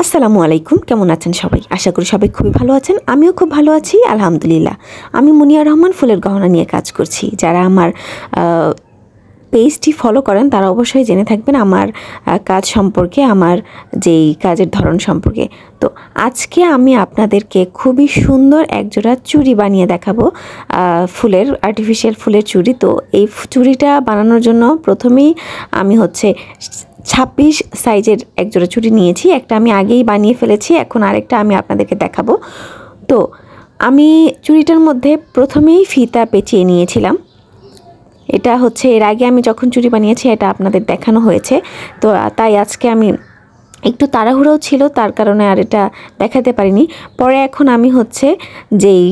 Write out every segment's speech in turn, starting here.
আসসালামু আলাইকুম, কেমন আছেন সবাই? আশা করি সবাই খুবই ভালো আছেন। আমিও খুব ভালো আছি, আলহামদুলিল্লাহ। আমি মুনিয়া রহমান ফুলের গহনা নিয়ে কাজ করছি। যারা আমার পেজটি ফলো করেন তারা অবশ্যই জেনে থাকবেন আমার কাজ সম্পর্কে, আমার যেই কাজের ধরন সম্পর্কে। তো আজকে আমি আপনাদেরকে খুবই সুন্দর একজোড়া চুড়ি বানিয়ে দেখাবো, ফুলের আর্টিফিশিয়াল ফুলের চুড়ি। তো এই চুড়িটা বানানোর জন্য প্রথমেই আমি 26 সাইজের একজোড়া চুড়ি নিয়েছি। একটা আমি আগেই বানিয়ে ফেলেছি, এখন আরেকটা আমি আপনাদেরকে দেখাবো। তো আমি চুড়িটার মধ্যে প্রথমেই ফিতা পেঁচিয়ে নিয়েছিলাম। এটা এর আগে আমি যখন চুড়ি বানিয়েছি এটা আপনাদের দেখানো হয়েছে। তো তাই আজকে আমি একটু তাড়াহুড়োও ছিল, তার কারণে আর এটা দেখাতে পারিনি। পরে এখন আমি যেই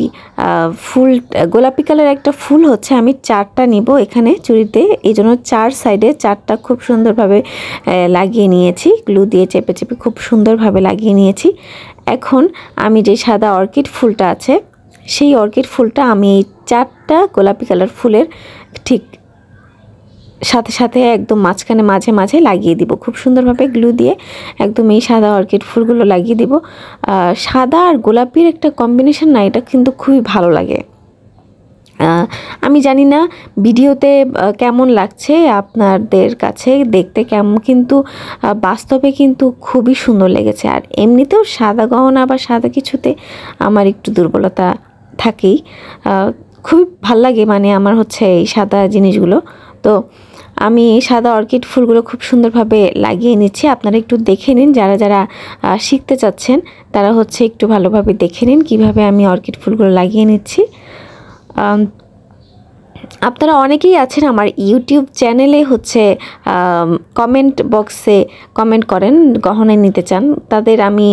ফুল গোলাপি কালার একটা ফুল আমি 4টা নিব এখানে চুড়িতে। এই জন্য 4 সাইডে 4টা খুব সুন্দরভাবে লাগিয়ে নিয়েছি, গ্লু দিয়ে চেপে চেপে খুব সুন্দরভাবে লাগিয়ে নিয়েছি। এখন আমি যে সাদা অর্কিড ফুলটা আছে সেই অর্কিড ফুলটা আমি এই 4টা গোলাপি কালার ফুলের ঠিক সাথে সাথে একদম মাঝখানে মাঝে মাঝে লাগিয়ে দিব খুব সুন্দরভাবে গ্লু দিয়ে। একদম এই সাদা অর্কিড ফুলগুলো লাগিয়ে দিব। সাদা আর গোলাপির একটা কম্বিনেশন না, এটা কিন্তু খুবই ভালো লাগে। আমি জানি না ভিডিওতে কেমন লাগছে আপনাদের কাছে দেখতে কেমন, কিন্তু বাস্তবে কিন্তু খুবই সুন্দর লেগেছে। আর এমনিতেও সাদা গহনা বা সাদা কিছুতে আমার একটু দুর্বলতা থাকেই, খুবই ভাল লাগে মানে আমার এই সাদা জিনিসগুলো। তো আমি সাদা অর্কিড ফুলগুলো খুব সুন্দরভাবে লাগিয়ে নিচ্ছি। আপনারা একটু দেখে নিন, যারা যারা শিখতে চাচ্ছেন তারা একটু ভালোভাবে দেখে নিন কিভাবে আমি অর্কিড ফুলগুলো লাগিয়ে নিচ্ছি। আপনারা অনেকেই আছেন আমার ইউটিউব চ্যানেলে কমেন্ট বক্সে কমেন্ট করেন, গহনা নিতে চান। তাদের আমি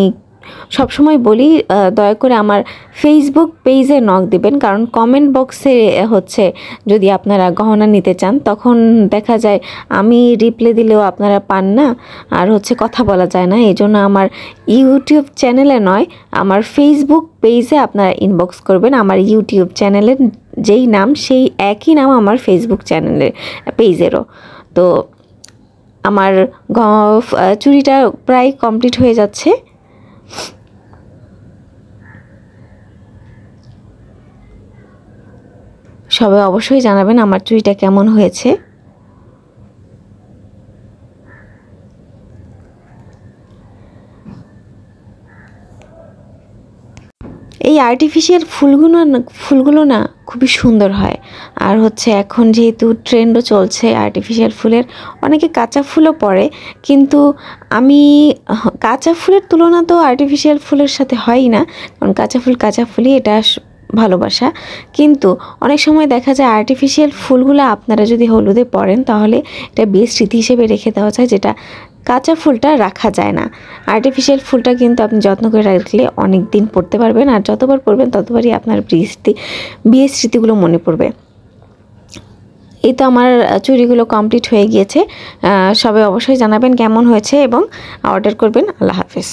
সবসময় বলি দয়া করে আমার ফেসবুক পেজে নক দিবেন, কারণ কমেন্ট বক্সে যদি আপনারা গহনা নিতে চান তখন দেখা যায় আমি রিপ্লাই দিলেও আপনারা পান না, আর কথা বলা যায় না। এই জন্য আমার ইউটিউব চ্যানেলে নয়, আমার ফেসবুক পেজে আপনারা ইনবক্স করবেন। আমার ইউটিউব চ্যানেলের যেই নাম সেই একই নাম আমার ফেসবুক চ্যানেলের পেজেরও। তো আমার চুড়িটা প্রায় কমপ্লিট হয়ে যাচ্ছে। সবাই অবশ্যই জানাবেন আমার চুড়িটা কেমন হয়েছে। এই আর্টিফিশিয়াল ফুলগুলো না খুবই সুন্দর হয়। আর এখন যেহেতু ট্রেন্ডও চলছে আর্টিফিশিয়াল ফুলের, অনেকে কাঁচা ফুলও পরে, কিন্তু আমি কাঁচা ফুলের তুলনা তো আর্টিফিশিয়াল ফুলের সাথে হয়ই না, কারণ কাঁচা ফুলই, এটা ভালোবাসা। কিন্তু অনেক সময় দেখা যায় আর্টিফিশিয়াল ফুলগুলো আপনারা যদি হলুদে পরেন তাহলে এটা বিয়ের স্মৃতি হিসেবে রেখে দেওয়া যায়, যেটা কাঁচা ফুলটা রাখা যায় না। আর্টিফিশিয়াল ফুলটা কিন্তু আপনি যত্ন করে রাখলে অনেক দিন পরতে পারবেন, আর যতবার পরবেন ততবারই আপনার বিয়ের স্মৃতিগুলো মনে পড়বে। এই তো আমার চুড়িগুলো কমপ্লিট হয়ে গিয়েছে। সবাই অবশ্যই জানাবেন কেমন হয়েছে এবং অর্ডার করবেন। আল্লাহ হাফেজ।